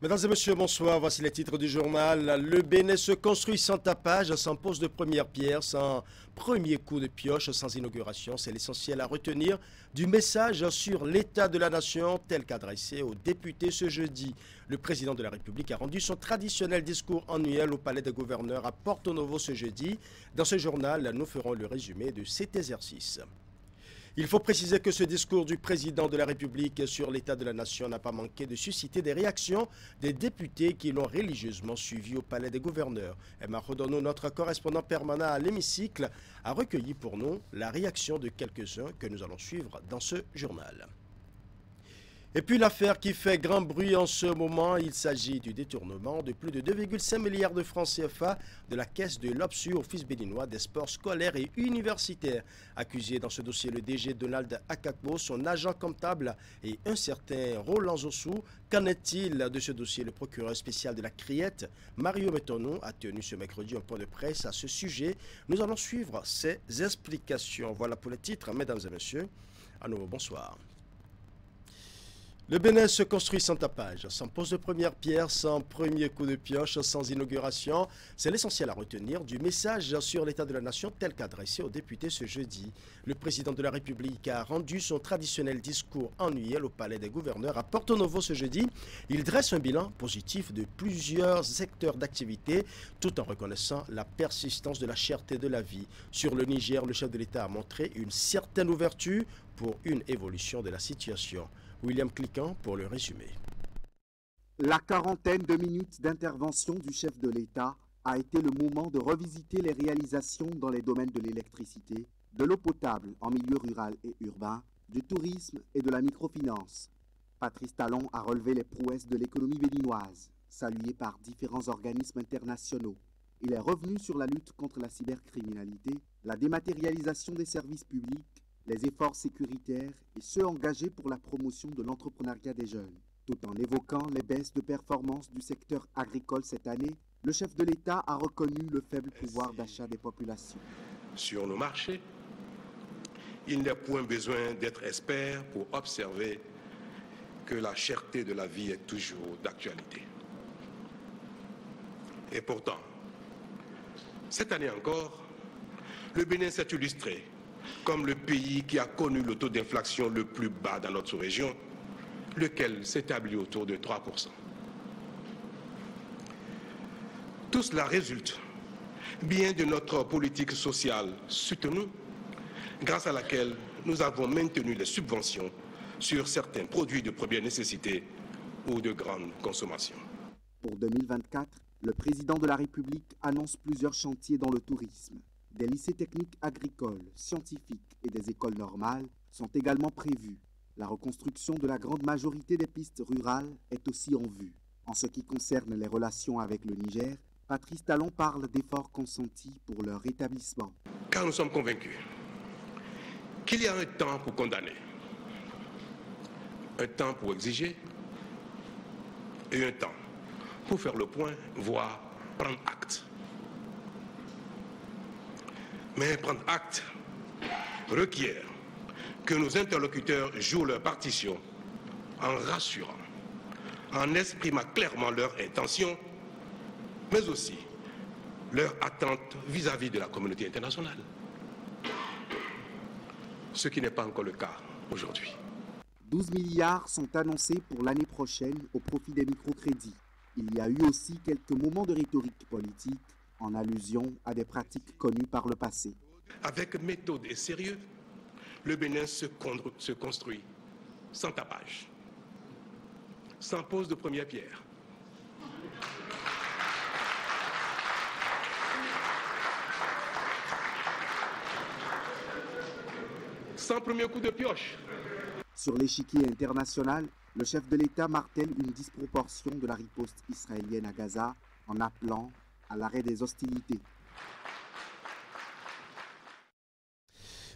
Mesdames et messieurs, bonsoir. Voici les titres du journal. Le Bénin se construit sans tapage, sans pose de première pierre, sans premier coup de pioche, sans inauguration. C'est l'essentiel à retenir du message sur l'état de la nation tel qu'adressé aux députés ce jeudi. Le président de la République a rendu son traditionnel discours annuel au palais des gouverneurs à Porto Novo ce jeudi. Dans ce journal, nous ferons le résumé de cet exercice. Il faut préciser que ce discours du président de la République sur l'état de la nation n'a pas manqué de susciter des réactions des députés qui l'ont religieusement suivi au palais des gouverneurs. Emma Rodono, notre correspondant permanent à l'hémicycle, a recueilli pour nous la réaction de quelques-uns que nous allons suivre dans ce journal. Et puis l'affaire qui fait grand bruit en ce moment, il s'agit du détournement de plus de 2,5 milliards de francs CFA de la caisse de l'Obsu, Office béninois des sports scolaires et universitaires. Accusé dans ce dossier le DG Donald Akakbo, son agent comptable et un certain Roland Zossou. Qu'en est-il de ce dossier? Le procureur spécial de la Criette, Mario Metonou, a tenu ce mercredi un point de presse à ce sujet. Nous allons suivre ses explications. Voilà pour les titres, mesdames et messieurs. À nouveau, bonsoir. Le Bénin se construit sans tapage, sans pose de première pierre, sans premier coup de pioche, sans inauguration. C'est l'essentiel à retenir du message sur l'état de la nation tel qu'adressé aux députés ce jeudi. Le président de la République a rendu son traditionnel discours annuel au palais des gouverneurs à Porto Novo ce jeudi. Il dresse un bilan positif de plusieurs secteurs d'activité tout en reconnaissant la persistance de la cherté de la vie. Sur le Niger, le chef de l'État a montré une certaine ouverture pour une évolution de la situation. William Cliquant pour le résumé. La quarantaine de minutes d'intervention du chef de l'État a été le moment de revisiter les réalisations dans les domaines de l'électricité, de l'eau potable en milieu rural et urbain, du tourisme et de la microfinance. Patrice Talon a relevé les prouesses de l'économie béninoise, saluée par différents organismes internationaux. Il est revenu sur la lutte contre la cybercriminalité, la dématérialisation des services publics, les efforts sécuritaires et ceux engagés pour la promotion de l'entrepreneuriat des jeunes. Tout en évoquant les baisses de performance du secteur agricole cette année, le chef de l'État a reconnu le faible pouvoir d'achat des populations. Sur nos marchés, il n'est point besoin d'être expert pour observer que la cherté de la vie est toujours d'actualité. Et pourtant, cette année encore, le Bénin s'est illustré comme le pays qui a connu le taux d'inflation le plus bas dans notre sous-région, lequel s'établit autour de 3%. Tout cela résulte bien de notre politique sociale soutenue, grâce à laquelle nous avons maintenu les subventions sur certains produits de première nécessité ou de grande consommation. Pour 2024, le président de la République annonce plusieurs chantiers dans le tourisme. Des lycées techniques agricoles, scientifiques et des écoles normales sont également prévus. La reconstruction de la grande majorité des pistes rurales est aussi en vue. En ce qui concerne les relations avec le Niger, Patrice Talon parle d'efforts consentis pour leur rétablissement. Car nous sommes convaincus qu'il y a un temps pour condamner, un temps pour exiger et un temps pour faire le point, voire prendre acte. Mais prendre acte requiert que nos interlocuteurs jouent leur partition en rassurant, en exprimant clairement leurs intentions, mais aussi leurs attentes vis-à-vis de la communauté internationale. Ce qui n'est pas encore le cas aujourd'hui. 12 milliards sont annoncés pour l'année prochaine au profit des microcrédits. Il y a eu aussi quelques moments de rhétorique politique en allusion à des pratiques connues par le passé. Avec méthode et sérieux, le Bénin se construit sans tapage, sans pose de première pierre. Sans premier coup de pioche. Sur l'échiquier international, le chef de l'État martèle une disproportion de la riposte israélienne à Gaza en appelant à l'arrêt des hostilités.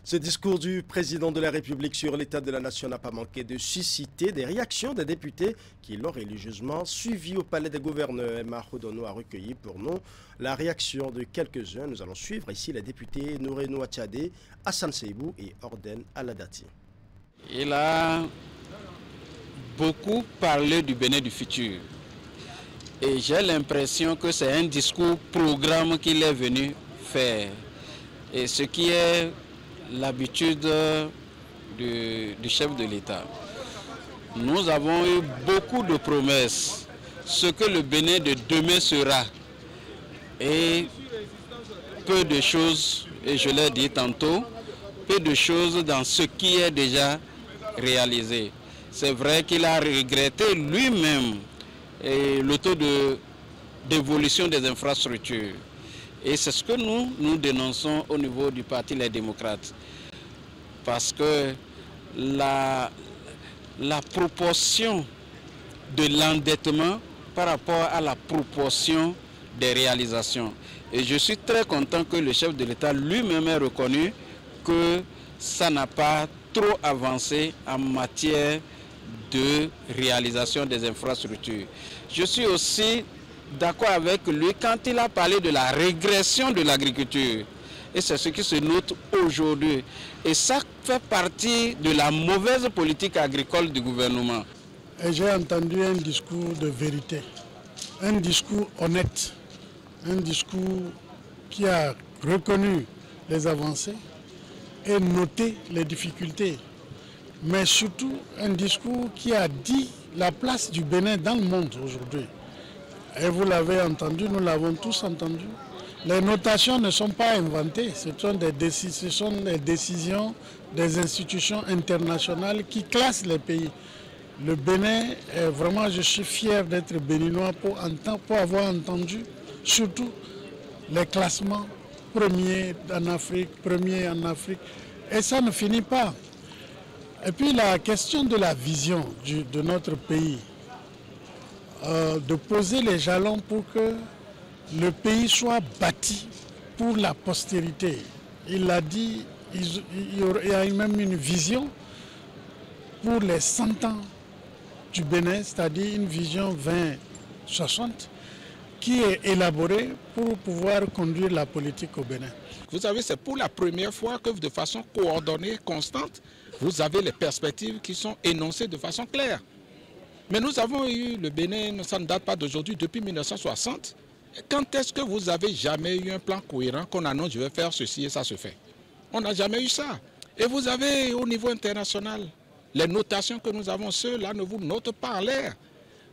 Ce discours du président de la République sur l'état de la nation n'a pas manqué de susciter des réactions des députés qui l'ont religieusement suivi au palais des gouverneurs. Emma Rodono a recueilli pour nous la réaction de quelques-uns. Nous allons suivre ici les députés Nourenou Atchadé, Hassan Seibou et Orden Aladati. Il a beaucoup parlé du Bénin du futur. Et j'ai l'impression que c'est un discours programme qu'il est venu faire. Et ce qui est l'habitude du chef de l'État. Nous avons eu beaucoup de promesses. Ce que le Bénin de demain sera. Et peu de choses, et je l'ai dit tantôt, peu de choses dans ce qui est déjà réalisé. C'est vrai qu'il a regretté lui-même le taux d'évolution des infrastructures. Et c'est ce que nous dénonçons au niveau du Parti Les Démocrates. Parce que la proportion de l'endettement par rapport à la proportion des réalisations. Et je suis très content que le chef de l'État lui-même ait reconnu que ça n'a pas trop avancé en matière de réalisation des infrastructures. Je suis aussi d'accord avec lui quand il a parlé de la régression de l'agriculture. Et c'est ce qui se note aujourd'hui. Et ça fait partie de la mauvaise politique agricole du gouvernement. J'ai entendu un discours de vérité, un discours honnête, un discours qui a reconnu les avancées et noté les difficultés, mais surtout un discours qui a dit la place du Bénin dans le monde aujourd'hui. Et vous l'avez entendu, nous l'avons tous entendu. Les notations ne sont pas inventées, ce sont des décisions des institutions internationales qui classent les pays. Le Bénin, vraiment, je suis fier d'être béninois pour avoir entendu surtout les classements premiers en Afrique. Et ça ne finit pas. Et puis la question de la vision de notre pays, de poser les jalons pour que le pays soit bâti pour la postérité. Il l'a dit, il y a même une vision pour les 100 ans du Bénin, c'est-à-dire une vision 2060 qui est élaborée pour pouvoir conduire la politique au Bénin. Vous savez, c'est pour la première fois que de façon coordonnée, constante, vous avez les perspectives qui sont énoncées de façon claire. Mais nous avons eu le Bénin, ça ne date pas d'aujourd'hui, depuis 1960. Quand est-ce que vous avez jamais eu un plan cohérent qu'on annonce, je vais faire ceci et ça se fait? On n'a jamais eu ça. Et vous avez au niveau international, les notations que nous avons, ceux-là ne vous notent pas en l'air.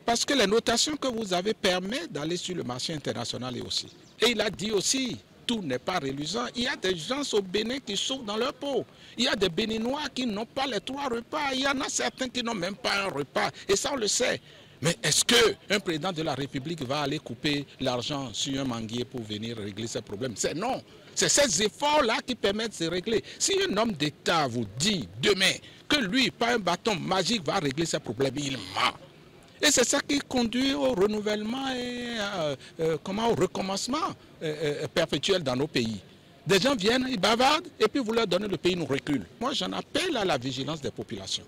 Parce que les notations que vous avez permettent d'aller sur le marché international et aussi. Et il a dit aussi, tout n'est pas reluisant. Il y a des gens au Bénin qui souffrent dans leur peau. Il y a des Béninois qui n'ont pas les 3 repas. Il y en a certains qui n'ont même pas un repas. Et ça, on le sait. Mais est-ce qu'un président de la République va aller couper l'argent sur un manguier pour venir régler ces problèmes? C'est non. C'est ces efforts-là qui permettent de se régler. Si un homme d'État vous dit demain que lui, pas un bâton magique, va régler ces problèmes, il ment. Et c'est ça qui conduit au renouvellement et au recommencement perpétuel dans nos pays. Des gens viennent, ils bavardent, et puis vous leur donnez le pays, nous recule. Moi, j'en appelle à la vigilance des populations.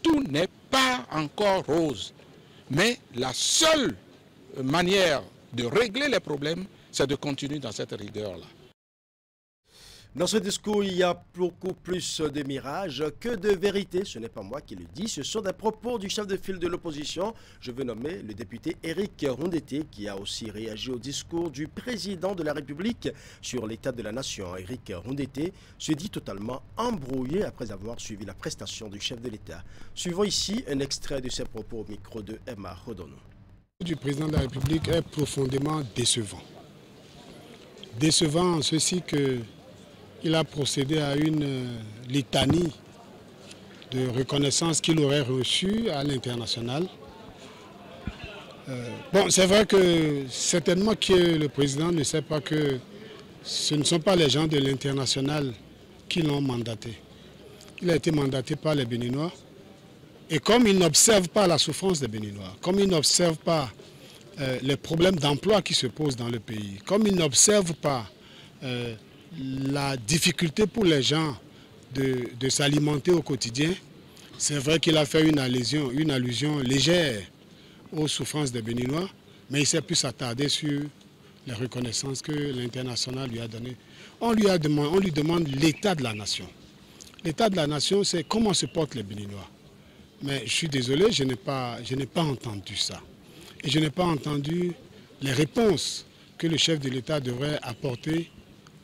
Tout n'est pas encore rose. Mais la seule manière de régler les problèmes, c'est de continuer dans cette rigueur-là. Dans ce discours, il y a beaucoup plus de mirages que de vérité. Ce n'est pas moi qui le dis, ce sont des propos du chef de file de l'opposition. Je veux nommer le député Éric Rondeté, qui a aussi réagi au discours du président de la République sur l'état de la nation. Éric Rondeté se dit totalement embrouillé après avoir suivi la prestation du chef de l'État. Suivons ici un extrait de ses propos au micro de Emma Rodono. Le président de la République est profondément décevant. Décevant en ceci que il a procédé à une litanie de reconnaissance qu'il aurait reçue à l'international. Bon, c'est vrai que certainement que le président ne sait pas que ce ne sont pas les gens de l'international qui l'ont mandaté. Il a été mandaté par les Béninois. Et comme il n'observe pas la souffrance des Béninois, comme il n'observe pas les problèmes d'emploi qui se posent dans le pays, comme il n'observe pas la difficulté pour les gens de s'alimenter au quotidien, c'est vrai qu'il a fait une allusion légère aux souffrances des Béninois, mais il s'est plus s'attarder sur les reconnaissances que l'international lui a données. On lui demande l'état de la nation. L'état de la nation, c'est comment se portent les Béninois. Mais je suis désolé, je n'ai pas entendu ça. Et je n'ai pas entendu les réponses que le chef de l'État devrait apporter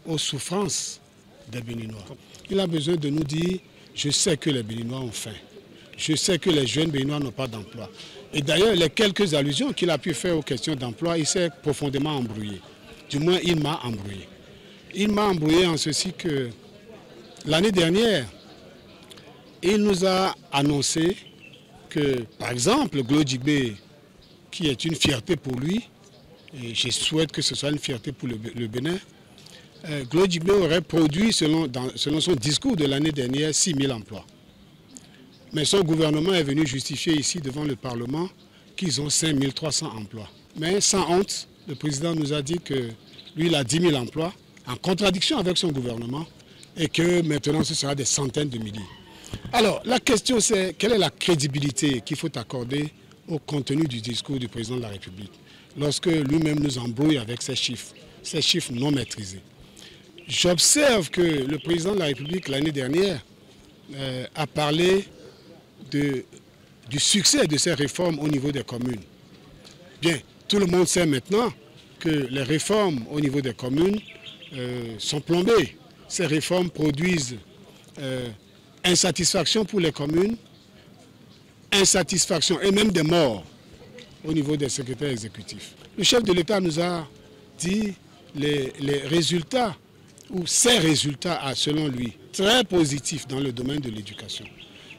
aux souffrances des Béninois. Il a besoin de nous dire, je sais que les Béninois ont faim. Je sais que les jeunes Béninois n'ont pas d'emploi. Et d'ailleurs, les quelques allusions qu'il a pu faire aux questions d'emploi, il s'est profondément embrouillé. Du moins, il m'a embrouillé. Il m'a embrouillé en ceci que l'année dernière, il nous a annoncé que, par exemple, Glodjibé, qui est une fierté pour lui, et je souhaite que ce soit une fierté pour le Bénin, Glodjibé aurait produit, selon son discours de l'année dernière, 6 000 emplois. Mais son gouvernement est venu justifier ici devant le Parlement qu'ils ont 5 300 emplois. Mais sans honte, le président nous a dit que lui, il a 10 000 emplois, en contradiction avec son gouvernement, et que maintenant ce sera des centaines de milliers. Alors, la question c'est, quelle est la crédibilité qu'il faut accorder au contenu du discours du président de la République, lorsque lui-même nous embrouille avec ces chiffres non maîtrisés. J'observe que le président de la République, l'année dernière, a parlé du succès de ces réformes au niveau des communes. Bien, tout le monde sait maintenant que les réformes au niveau des communes sont plombées. Ces réformes produisent insatisfaction pour les communes, insatisfaction et même des morts au niveau des secrétaires exécutifs. Le chef de l'État nous a dit les résultats, ou ces résultats, selon lui, très positifs dans le domaine de l'éducation.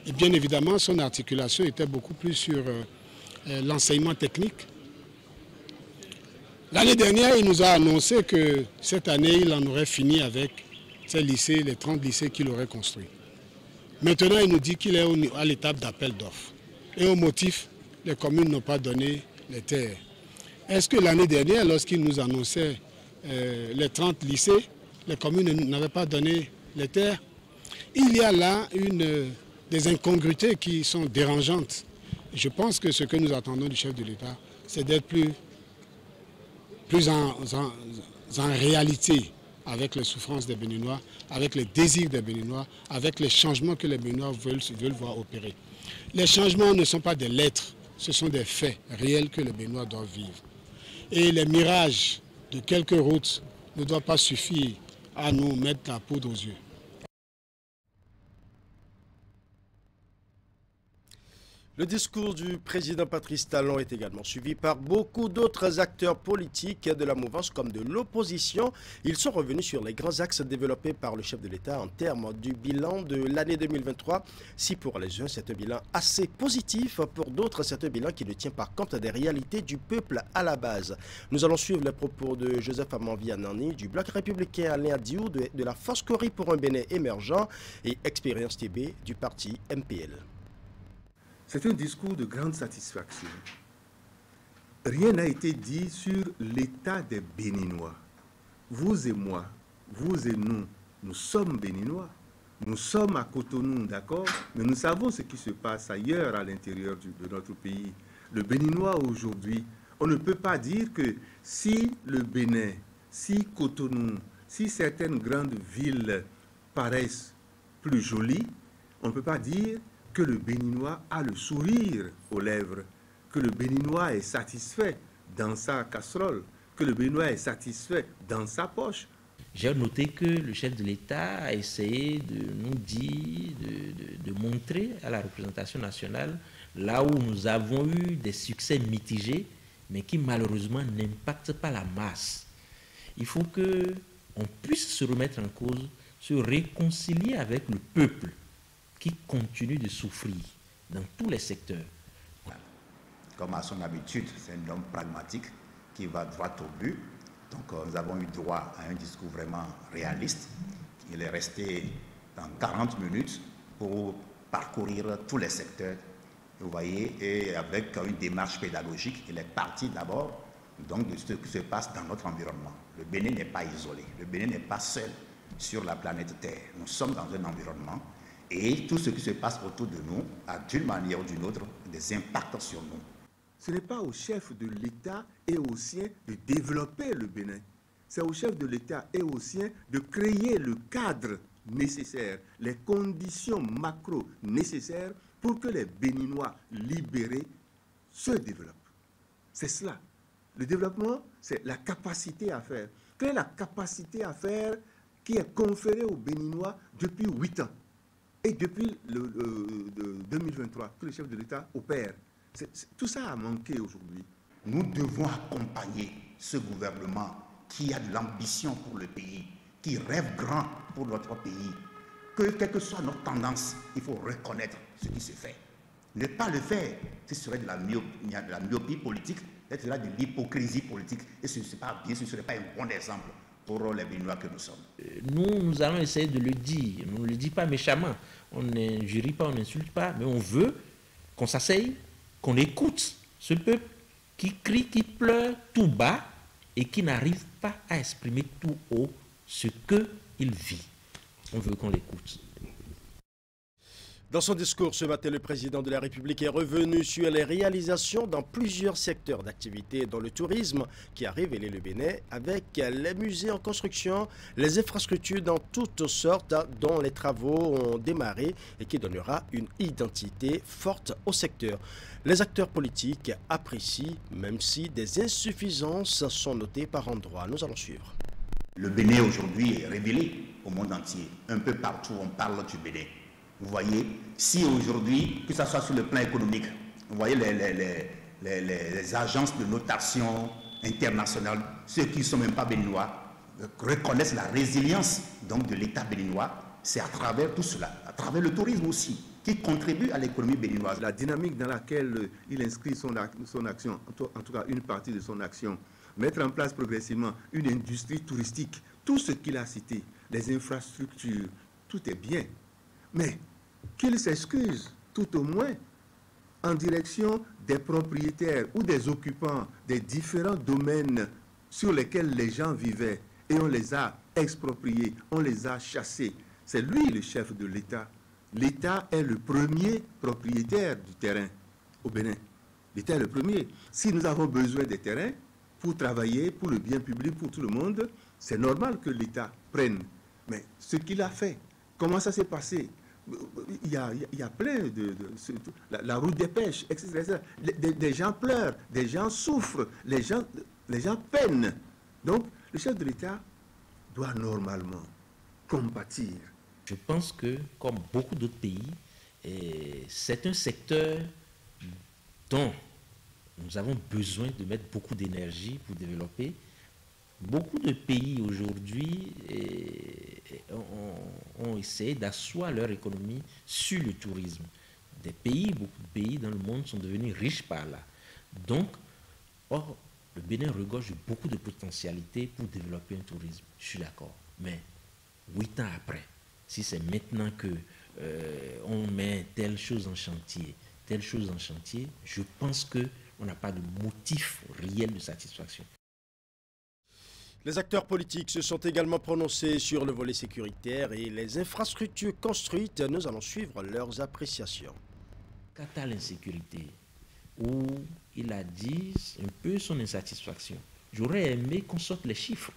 Et bien évidemment, son articulation était beaucoup plus sur l'enseignement technique. L'année dernière, il nous a annoncé que cette année, il en aurait fini avec ces lycées, les 30 lycées qu'il aurait construits. Maintenant, il nous dit qu'il est à l'étape d'appel d'offres. Et au motif, les communes n'ont pas donné les terres. Est-ce que l'année dernière, lorsqu'il nous annonçait les 30 lycées, les communes n'avaient pas donné les terres? Il y a là des incongruités qui sont dérangeantes. Je pense que ce que nous attendons du chef de l'État, c'est d'être plus en réalité avec les souffrances des Béninois, avec les désirs des Béninois, avec les changements que les Béninois veulent voir opérer. Les changements ne sont pas des lettres, ce sont des faits réels que les Béninois doivent vivre. Et les mirages de quelques routes ne doivent pas suffire à nous mettre la poudre aux yeux. Le discours du président Patrice Talon est également suivi par beaucoup d'autres acteurs politiques de la mouvance comme de l'opposition. Ils sont revenus sur les grands axes développés par le chef de l'État en termes du bilan de l'année 2023. Si pour les uns c'est un bilan assez positif, pour d'autres c'est un bilan qui ne tient pas compte des réalités du peuple à la base. Nous allons suivre les propos de Joseph Amanvi-Anani, du Bloc républicain Alain Diou, de la Force Cori pour un Bénin émergent et Expérience TB du parti MPL. C'est un discours de grande satisfaction. Rien n'a été dit sur l'état des Béninois. Vous et moi, vous et nous sommes Béninois. Nous sommes à Cotonou, d'accord, mais nous savons ce qui se passe ailleurs à l'intérieur de notre pays. Le Béninois aujourd'hui, on ne peut pas dire que si le Bénin, si Cotonou, si certaines grandes villes paraissent plus jolies, on ne peut pas dire que le Béninois a le sourire aux lèvres, que le Béninois est satisfait dans sa casserole, que le Béninois est satisfait dans sa poche. J'ai noté que le chef de l'État a essayé de nous dire, de montrer à la représentation nationale là où nous avons eu des succès mitigés, mais qui malheureusement n'impactent pas la masse. Il faut qu'on puisse se remettre en cause, se réconcilier avec le peuple qui continue de souffrir dans tous les secteurs. Comme à son habitude, c'est un homme pragmatique qui va droit au but. Donc nous avons eu droit à un discours vraiment réaliste. Il est resté dans 40 minutes pour parcourir tous les secteurs. Vous voyez, et avec une démarche pédagogique, il est parti d'abord donc de ce qui se passe dans notre environnement. Le Bénin n'est pas isolé, le Bénin n'est pas seul sur la planète Terre. Nous sommes dans un environnement et tout ce qui se passe autour de nous a d'une manière ou d'une autre des impacts sur nous. Ce n'est pas au chef de l'État et aux siens de développer le Bénin. C'est au chef de l'État et aux siens de créer le cadre nécessaire, les conditions macro nécessaires pour que les Béninois libérés se développent. C'est cela. Le développement, c'est la capacité à faire. Quelle est la capacité à faire qui est conférée aux Béninois depuis 8 ans? Et depuis 2023, que le chef de l'État opère. Tout ça a manqué aujourd'hui. Nous devons accompagner ce gouvernement qui a de l'ambition pour le pays, qui rêve grand pour notre pays. Quelle que soit notre tendance, il faut reconnaître ce qui se fait. Ne pas le faire, ce serait de la myopie politique, ce serait de l'hypocrisie politique. Et ce ne serait pas bien, ce ne serait pas un bon exemple pour les Béninois que nous sommes. Nous allons essayer de le dire. On ne le dit pas méchamment. On n'injurie pas, on n'insulte pas, mais on veut qu'on s'asseye, qu'on écoute ce peuple qui crie, qui pleure tout bas et qui n'arrive pas à exprimer tout haut ce qu'il vit. On veut qu'on l'écoute. Dans son discours ce matin, le président de la République est revenu sur les réalisations dans plusieurs secteurs d'activité, dont le tourisme qui a révélé le Bénin, avec les musées en construction, les infrastructures dans toutes sortes dont les travaux ont démarré et qui donnera une identité forte au secteur. Les acteurs politiques apprécient, même si des insuffisances sont notées par endroits. Nous allons suivre. Le Bénin aujourd'hui est révélé au monde entier. Un peu partout, on parle du Bénin. Vous voyez, si aujourd'hui, que ce soit sur le plan économique, vous voyez les agences de notation internationales, ceux qui ne sont même pas béninois, reconnaissent la résilience donc, de l'État béninois. C'est à travers tout cela, à travers le tourisme aussi, qui contribue à l'économie béninoise. La dynamique dans laquelle il inscrit son action, en tout cas une partie de son action, mettre en place progressivement une industrie touristique, tout ce qu'il a cité, les infrastructures, tout est bien. Mais qu'il s'excuse tout au moins en direction des propriétaires ou des occupants des différents domaines sur lesquels les gens vivaient et on les a expropriés, on les a chassés. C'est lui le chef de l'État. L'État est le premier propriétaire du terrain au Bénin. L'État est le premier. Si nous avons besoin des terrains pour travailler, pour le bien public, pour tout le monde, c'est normal que l'État prenne. Mais ce qu'il a fait, comment ça s'est passé? Il y a plein la route des pêches, etc. Des gens pleurent, des gens souffrent, les gens peinent. Donc, le chef de l'État doit normalement compatir. Je pense que, comme beaucoup d'autres pays, c'est un secteur dont nous avons besoin de mettre beaucoup d'énergie pour développer. Beaucoup de pays aujourd'hui ont essayé d'asseoir leur économie sur le tourisme. Beaucoup de pays dans le monde sont devenus riches par là. Donc, le Bénin regorge beaucoup de potentialités pour développer un tourisme. Je suis d'accord. Mais 8 ans après, si c'est maintenant que on met telle chose en chantier, je pense qu'on n'a pas de motif réel de satisfaction. Les acteurs politiques se sont également prononcés sur le volet sécuritaire et les infrastructures construites. Nous allons suivre leurs appréciations. Quant à l'insécurité, où il a dit un peu son insatisfaction, j'aurais aimé qu'on sorte les chiffres.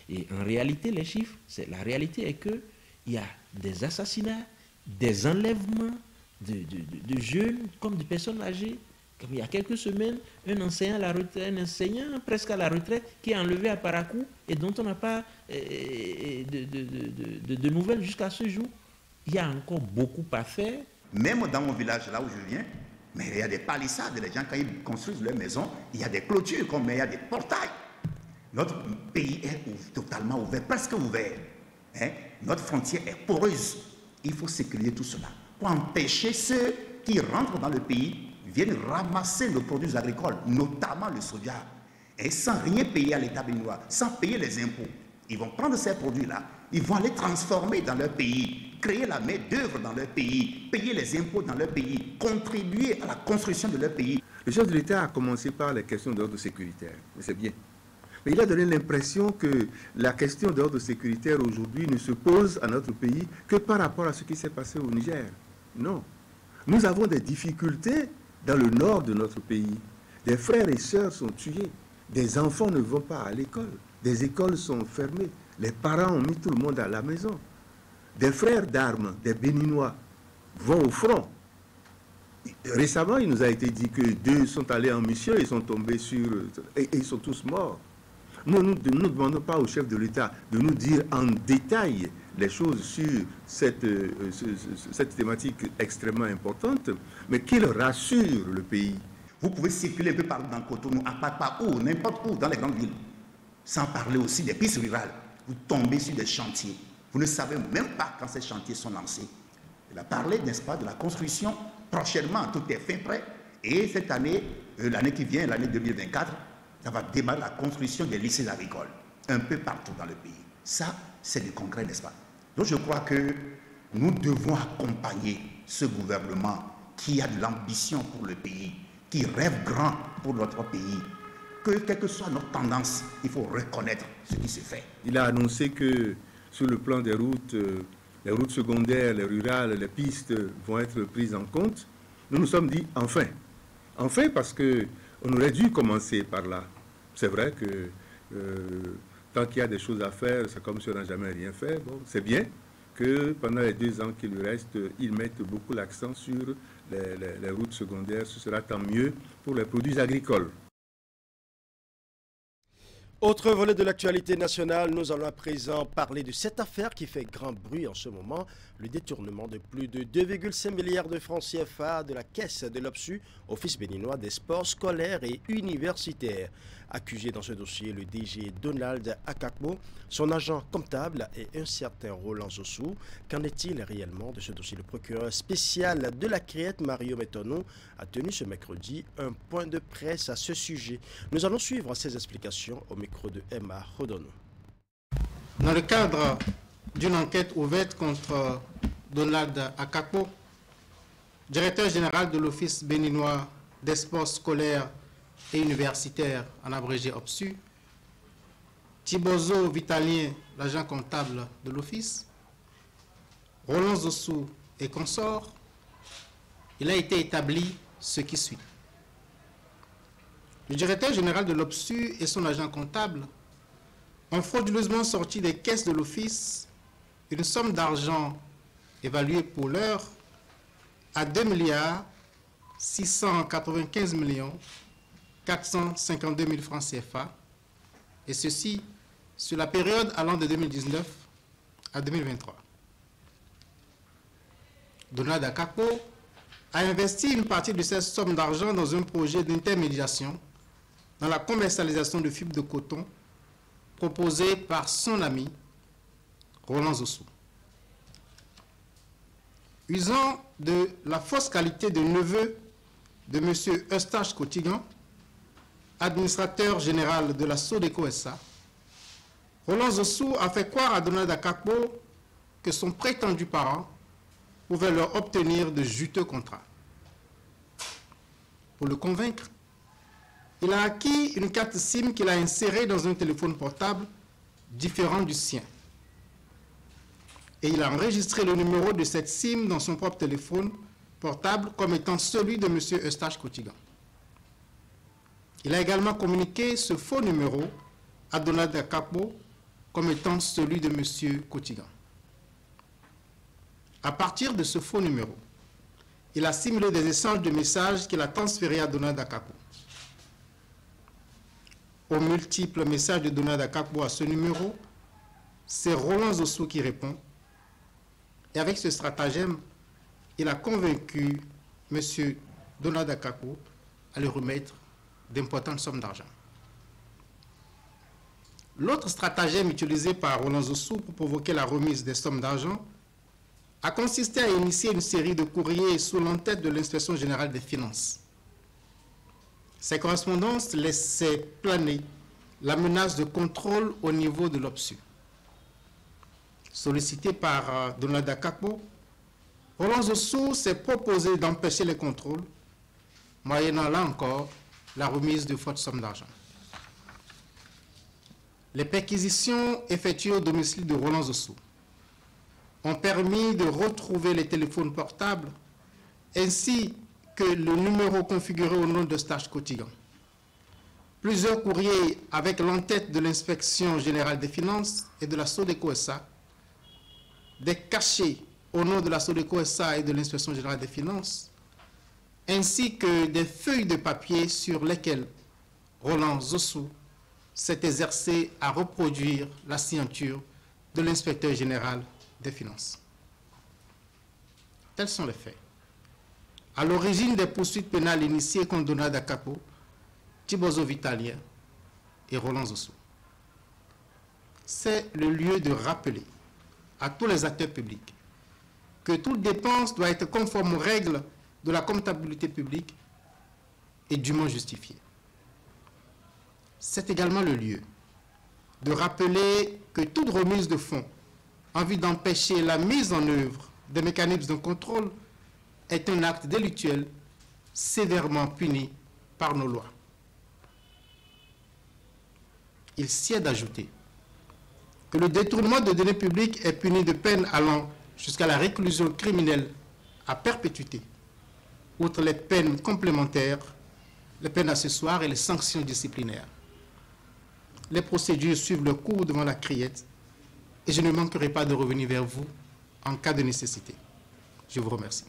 Et en réalité, les chiffres, la réalité est qu'il y a des assassinats, des enlèvements de jeunes comme de personnes âgées. Comme il y a quelques semaines, un enseignant presque à la retraite qui est enlevé à Parakou et dont on n'a pas de nouvelles jusqu'à ce jour. Il y a encore beaucoup à faire. Même dans mon village, là où je viens, mais il y a des palissades. Les gens, quand ils construisent leur maison, il y a des clôtures, comme il y a des portails. Notre pays est totalement ouvert, presque ouvert. Notre frontière est poreuse. Il faut sécuriser tout cela pour empêcher ceux qui rentrent dans le pays viennent ramasser nos produits agricoles, notamment le soja, et sans rien payer à l'État béninois, sans payer les impôts. Ils vont prendre ces produits-là, ils vont les transformer dans leur pays, créer la main-d'œuvre dans leur pays, payer les impôts dans leur pays, contribuer à la construction de leur pays. Le chef de l'État a commencé par les questions d'ordre sécuritaire, c'est bien. Mais il a donné l'impression que la question d'ordre sécuritaire aujourd'hui ne se pose à notre pays que par rapport à ce qui s'est passé au Niger. Non. Nous avons des difficultés dans le nord de notre pays. Des frères et sœurs sont tués. Des enfants ne vont pas à l'école. Des écoles sont fermées. Les parents ont mis tout le monde à la maison. Des frères d'armes, des Béninois, vont au front. Récemment, il nous a été dit que 2 sont allés en mission, ils sont tombés sur... et ils sont tous morts. Nous ne demandons pas au chef de l'État de nous dire en détail les choses sur cette thématique extrêmement importante, mais qu'il rassure le pays. Vous pouvez circuler un peu partout dans Cotonou, à Papa ou n'importe où dans les grandes villes, sans parler aussi des pistes rurales. Vous tombez sur des chantiers. Vous ne savez même pas quand ces chantiers sont lancés. Il a parlé, n'est-ce pas, de la construction prochainement, tout est fin prêt. Et cette année, l'année qui vient, l'année 2024, ça va démarrer la construction des lycées agricoles, un peu partout dans le pays. Ça, c'est du concret, n'est-ce pas? Donc je crois que nous devons accompagner ce gouvernement qui a de l'ambition pour le pays, qui rêve grand pour notre pays, que quelle que soit notre tendance, il faut reconnaître ce qui se fait. Il a annoncé que sur le plan des routes secondaires, les rurales, les pistes vont être prises en compte. Nous nous sommes dit enfin. Enfin parce qu'on aurait dû commencer par là. C'est vrai que tant qu'il y a des choses à faire, c'est comme si on n'a jamais rien fait. Bon, c'est bien que pendant les 2 ans qui lui restent, ils mettent beaucoup l'accent sur les routes secondaires. Ce sera tant mieux pour les produits agricoles. Autre volet de l'actualité nationale, nous allons à présent parler de cette affaire qui fait grand bruit en ce moment, le détournement de plus de 2,5 milliards de francs CFA de la caisse de l'Obsu, Office béninois des sports scolaires et universitaires. Accusé dans ce dossier, le DG Donald Akakbo, son agent comptable et un certain Roland Zossou. Qu'en est-il réellement de ce dossier? Le procureur spécial de la Créette, Mario Metono, a tenu ce mercredi un point de presse à ce sujet. Nous allons suivre ces explications au micro de Emma Rodono. Dans le cadre d'une enquête ouverte contre Donald Akakbo, directeur général de l'Office béninois des sports scolaires et universitaires, en abrégé OPSU, Thibozo Vitalien, l'agent comptable de l'Office, Roland Zossou et consorts, il a été établi ce qui suit. Le directeur général de l'OPSU et son agent comptable ont frauduleusement sorti des caisses de l'Office une somme d'argent évaluée pour l'heure à 2 695 452 000 francs CFA, et ceci sur la période allant de 2019 à 2023. Donald Akakbo a investi une partie de cette somme d'argent dans un projet d'intermédiation dans la commercialisation de fibres de coton proposé par son ami Roland Zossou. Usant de la fausse qualité de neveu de M. Eustache Kotigan, administrateur général de la Sodeco SA, Roland Zossou a fait croire à Donald Akakbo que son prétendu parent pouvait leur obtenir de juteux contrats. Pour le convaincre, il a acquis une carte SIM qu'il a insérée dans un téléphone portable différent du sien. Et il a enregistré le numéro de cette SIM dans son propre téléphone portable comme étant celui de M. Eustache Kotigan. Il a également communiqué ce faux numéro à Donald Akakbo comme étant celui de M. Kotigan. À partir de ce faux numéro, il a simulé des échanges de messages qu'il a transférés à Donald Akakbo. Aux multiples messages de Donald Akakbo à ce numéro, c'est Roland Zossou qui répond. Et avec ce stratagème, il a convaincu M. Donald Akakbo à lui remettre d'importantes sommes d'argent. L'autre stratagème utilisé par Roland Zossou pour provoquer la remise des sommes d'argent a consisté à initier une série de courriers sous l'entête de l'Inspection générale des finances. Ces correspondances laissaient planer la menace de contrôle au niveau de l'OPSU. Sollicité par Donald Akakbo, Roland Zossou s'est proposé d'empêcher les contrôles, moyennant là encore la remise de fortes sommes d'argent. Les perquisitions effectuées au domicile de Roland Zossou ont permis de retrouver les téléphones portables ainsi que le numéro configuré au nom d'Eustache Kotigan. Plusieurs courriers avec l'entête de l'Inspection générale des finances et de la Sodeco SA, des cachets au nom de la Sodeco SA et de l'Inspection générale des finances, ainsi que des feuilles de papier sur lesquelles Roland Zossou s'est exercé à reproduire la signature de l'inspecteur général des finances. Tels sont les faits. À l'origine des poursuites pénales initiées contre Donald Akapo, Tibozo Vitalien et Roland Zossou. C'est le lieu de rappeler à tous les acteurs publics que toute dépense doit être conforme aux règles de la comptabilité publique et dûment justifiée. C'est également le lieu de rappeler que toute remise de fonds en vue d'empêcher la mise en œuvre des mécanismes de contrôle est un acte délictuel sévèrement puni par nos lois. Il sied d'ajouter que le détournement de données publiques est puni de peine allant jusqu'à la réclusion criminelle à perpétuité, outre les peines complémentaires, les peines accessoires et les sanctions disciplinaires. Les procédures suivent le cours devant la criette et je ne manquerai pas de revenir vers vous en cas de nécessité. Je vous remercie.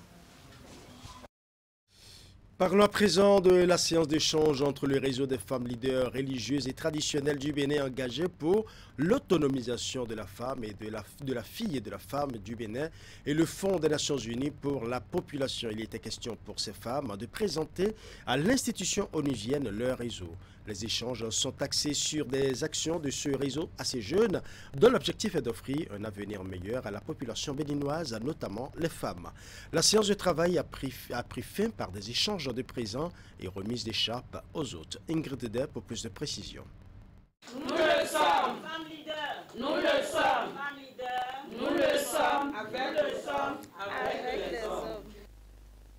Parlons à présent de la séance d'échange entre le réseau des femmes leaders religieuses et traditionnelles du Bénin engagées pour l'autonomisation de la femme et de la fille et de la femme du Bénin et le Fonds des Nations Unies pour la population. Il était question pour ces femmes de présenter à l'institution onusienne leur réseau. Les échanges sont axés sur des actions de ce réseau assez jeune dont l'objectif est d'offrir un avenir meilleur à la population béninoise, notamment les femmes. La séance de travail a pris fin par des échanges de présents et remise d'écharpes aux hôtes. Ingrid Dede pour plus de précisions. Nous le sommes. Femmes leaders. Nous le sommes. Femmes leaders. Nous le sommes. Avec les hommes.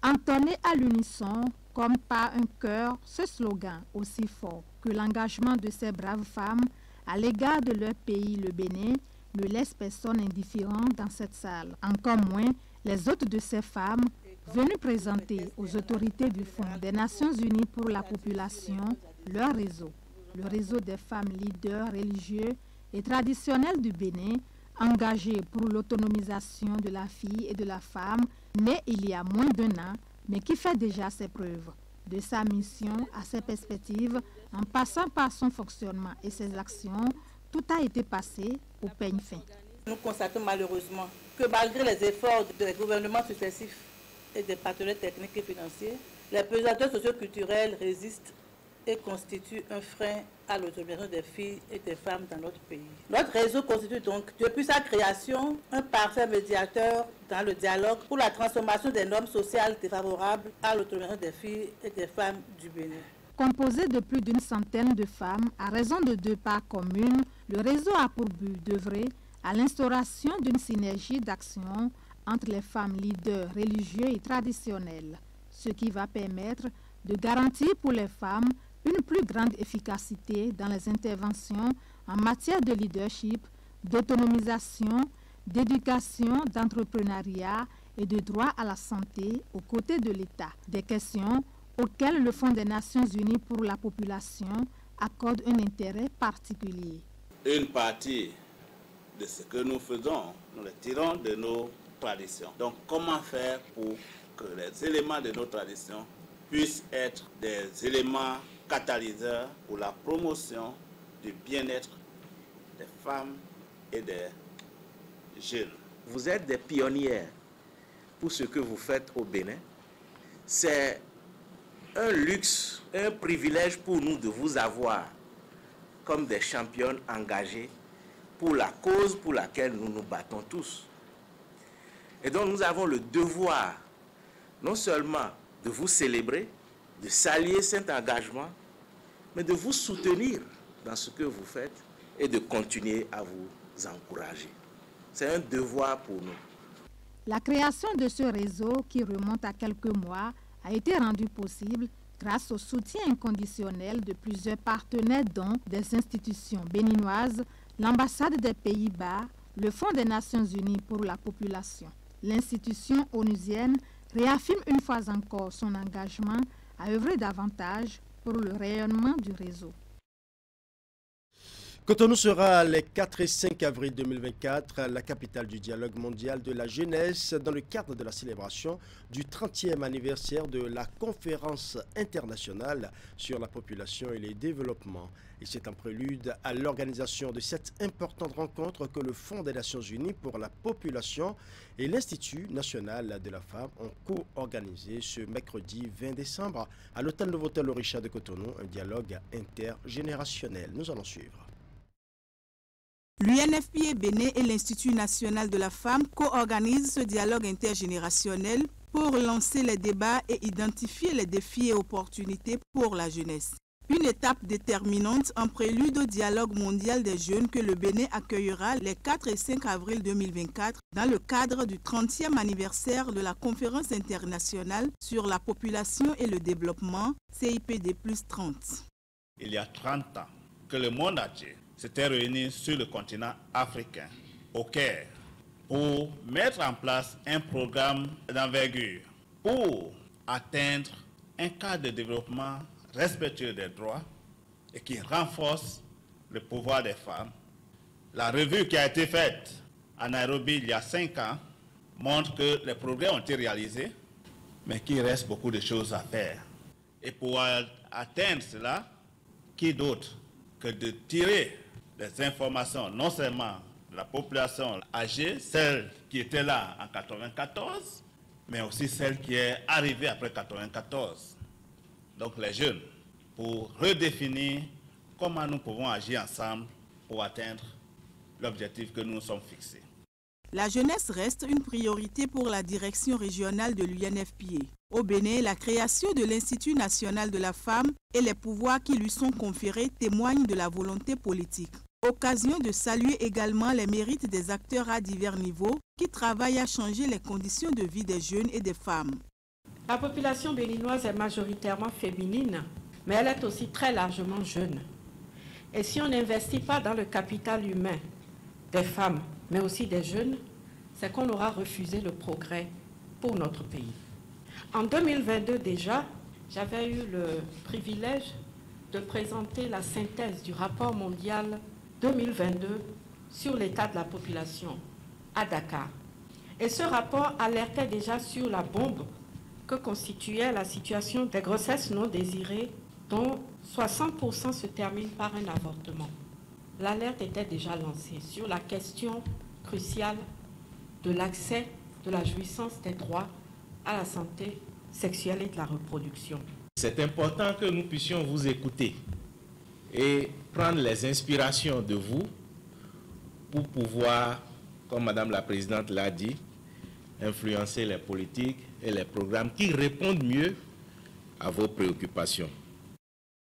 Entonné à l'unisson, comme par un cœur, ce slogan aussi fort que l'engagement de ces braves femmes à l'égard de leur pays, le Bénin, ne laisse personne indifférent dans cette salle. Encore moins les hôtes de ces femmes venues présenter aux autorités du Fonds des Nations Unies pour la population leur réseau, le réseau des femmes leaders religieux et traditionnelles du Bénin, engagées pour l'autonomisation de la fille et de la femme, née il y a moins d'1 an, mais qui fait déjà ses preuves. De sa mission à ses perspectives, en passant par son fonctionnement et ses actions, tout a été passé au peigne fin. Nous constatons malheureusement que malgré les efforts des gouvernements successifs et des partenaires techniques et financiers, les pesanteurs socioculturels résistent et constituent un frein à l'autonomisation des filles et des femmes dans notre pays. Notre réseau constitue donc, depuis sa création, un parfait médiateur dans le dialogue pour la transformation des normes sociales défavorables à l'autonomisation des filles et des femmes du Bénin. Composé de plus d'une centaine de femmes à raison de 2 parts communes, le réseau a pour but d'œuvrer à l'instauration d'une synergie d'action entre les femmes leaders religieux et traditionnelles, ce qui va permettre de garantir pour les femmes une plus grande efficacité dans les interventions en matière de leadership, d'autonomisation, d'éducation, d'entrepreneuriat et de droit à la santé aux côtés de l'État. Des questions auxquelles le Fonds des Nations Unies pour la population accorde un intérêt particulier. Une partie de ce que nous faisons, nous le tirons de nos traditions. Donc comment faire pour que les éléments de nos traditions puissent être des éléments catalyseurs pour la promotion du bien-être des femmes et des jeunes. Vous êtes des pionnières pour ce que vous faites au Bénin. C'est un luxe, un privilège pour nous de vous avoir comme des championnes engagées pour la cause pour laquelle nous nous battons tous. Et donc nous avons le devoir non seulement de vous célébrer, de saluer cet engagement, mais de vous soutenir dans ce que vous faites et de continuer à vous encourager. C'est un devoir pour nous. La création de ce réseau, qui remonte à quelques mois, a été rendue possible grâce au soutien inconditionnel de plusieurs partenaires dont des institutions béninoises, l'ambassade des Pays-Bas, le Fonds des Nations Unies pour la population. L'institution onusienne réaffirme une fois encore son engagement à œuvrer davantage pour le rayonnement du réseau. Cotonou sera les 4 et 5 avril 2024 la capitale du dialogue mondial de la jeunesse dans le cadre de la célébration du 30e anniversaire de la conférence internationale sur la population et les développements. Et c'est un prélude à l'organisation de cette importante rencontre que le Fonds des Nations Unies pour la population et l'Institut national de la femme ont co-organisé ce mercredi 20 décembre à l'hôtel Novotel Orisha de Cotonou, un dialogue intergénérationnel. Nous allons suivre. L'UNFPA Bénin et l'Institut national de la femme co-organisent ce dialogue intergénérationnel pour lancer les débats et identifier les défis et opportunités pour la jeunesse. Une étape déterminante en prélude au dialogue mondial des jeunes que le Bénin accueillera les 4 et 5 avril 2024 dans le cadre du 30e anniversaire de la conférence internationale sur la population et le développement, CIPD plus 30. Il y a 30 ans que le monde entier s'était réuni sur le continent africain, au Caire, pour mettre en place un programme d'envergure pour atteindre un cadre de développement respectueux des droits et qui renforce le pouvoir des femmes. La revue qui a été faite à Nairobi il y a 5 ans montre que les progrès ont été réalisés, mais qu'il reste beaucoup de choses à faire. Et pour atteindre cela, qui d'autre que de tirer des informations, non seulement de la population âgée, celle qui était là en 1994, mais aussi celle qui est arrivée après 1994. Donc les jeunes, pour redéfinir comment nous pouvons agir ensemble pour atteindre l'objectif que nous nous sommes fixés. La jeunesse reste une priorité pour la direction régionale de l'UNFPA. Au Bénin, la création de l'Institut national de la femme et les pouvoirs qui lui sont conférés témoignent de la volonté politique. Occasion de saluer également les mérites des acteurs à divers niveaux qui travaillent à changer les conditions de vie des jeunes et des femmes. La population béninoise est majoritairement féminine, mais elle est aussi très largement jeune. Et si on n'investit pas dans le capital humain des femmes, mais aussi des jeunes, c'est qu'on aura refusé le progrès pour notre pays. En 2022 déjà, j'avais eu le privilège de présenter la synthèse du rapport mondial 2022 sur l'état de la population à Dakar. Et ce rapport alertait déjà sur la bombe que constituait la situation des grossesses non désirées, dont 60% se terminent par un avortement. L'alerte était déjà lancée sur la question cruciale de l'accès, de la jouissance des droits à la santé sexuelle et de la reproduction. C'est important que nous puissions vous écouter et prendre les inspirations de vous pour pouvoir, comme Madame la Présidente l'a dit, influencer les politiques et les programmes qui répondent mieux à vos préoccupations.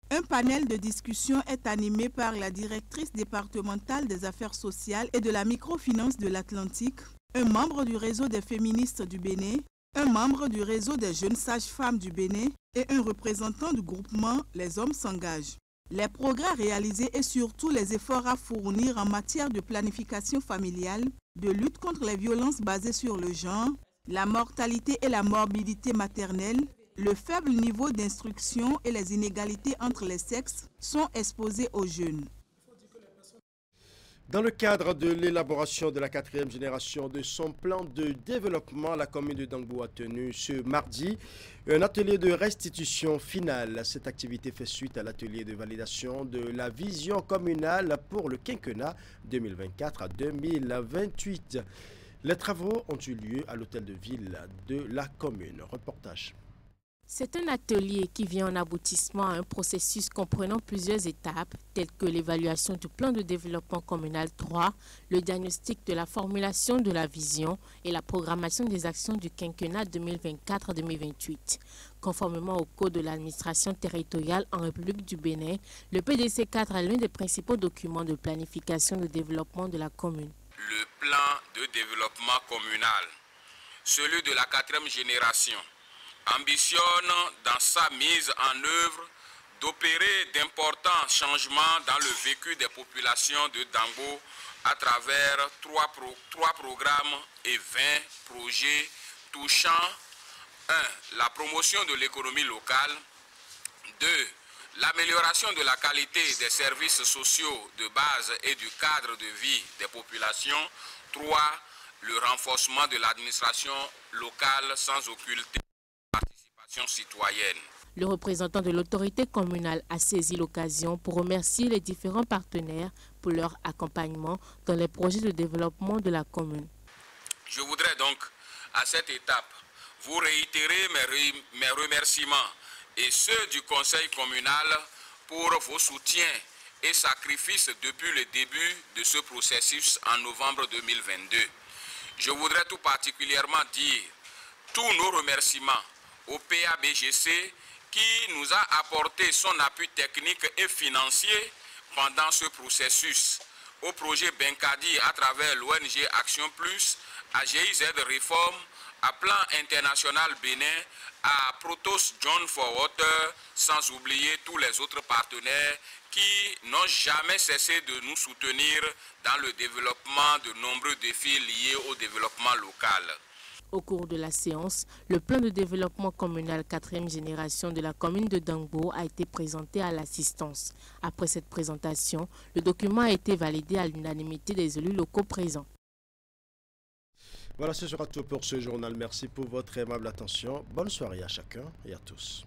Un panel de discussion est animé par la directrice départementale des affaires sociales et de la microfinance de l'Atlantique, un membre du réseau des féministes du Bénin, un membre du réseau des jeunes sages-femmes du Bénin et un représentant du groupement Les Hommes s'engagent. Les progrès réalisés et surtout les efforts à fournir en matière de planification familiale, de lutte contre les violences basées sur le genre, la mortalité et la morbidité maternelle, le faible niveau d'instruction et les inégalités entre les sexes sont exposés aux jeunes. Dans le cadre de l'élaboration de la 4e génération de son plan de développement, la commune de Dangbo a tenu ce mardi un atelier de restitution finale. Cette activité fait suite à l'atelier de validation de la vision communale pour le quinquennat 2024 à 2028. Les travaux ont eu lieu à l'hôtel de ville de la commune. Reportage. C'est un atelier qui vient en aboutissement à un processus comprenant plusieurs étapes, telles que l'évaluation du plan de développement communal 3, le diagnostic de la formulation de la vision et la programmation des actions du quinquennat 2024-2028. Conformément au Code de l'administration territoriale en République du Bénin, le PDC 4 est l'un des principaux documents de planification de développement de la commune. Le plan de développement communal, celui de la 4e génération, ambitionne dans sa mise en œuvre d'opérer d'importants changements dans le vécu des populations de Dangbo à travers trois programmes et 20 projets touchant 1. La promotion de l'économie locale, 2. l'amélioration de la qualité des services sociaux de base et du cadre de vie des populations. 3. Le renforcement de l'administration locale sans occulter la participation citoyenne. Le représentant de l'autorité communale a saisi l'occasion pour remercier les différents partenaires pour leur accompagnement dans les projets de développement de la commune. Je voudrais donc, à cette étape, vous réitérer mes remerciements et ceux du conseil communal pour vos soutiens et sacrifices depuis le début de ce processus en novembre 2022. Je voudrais tout particulièrement dire tous nos remerciements au PABGC qui nous a apporté son appui technique et financier pendant ce processus, au projet Benkadi à travers l'ONG Action Plus, à GIZ Réforme, à Plan International Bénin, à Protos John for Water, sans oublier tous les autres partenaires qui n'ont jamais cessé de nous soutenir dans le développement de nombreux défis liés au développement local. Au cours de la séance, le plan de développement communal 4e génération de la commune de Dangbo a été présenté à l'assistance. Après cette présentation, le document a été validé à l'unanimité des élus locaux présents. Voilà, ce sera tout pour ce journal. Merci pour votre aimable attention. Bonne soirée à chacun et à tous.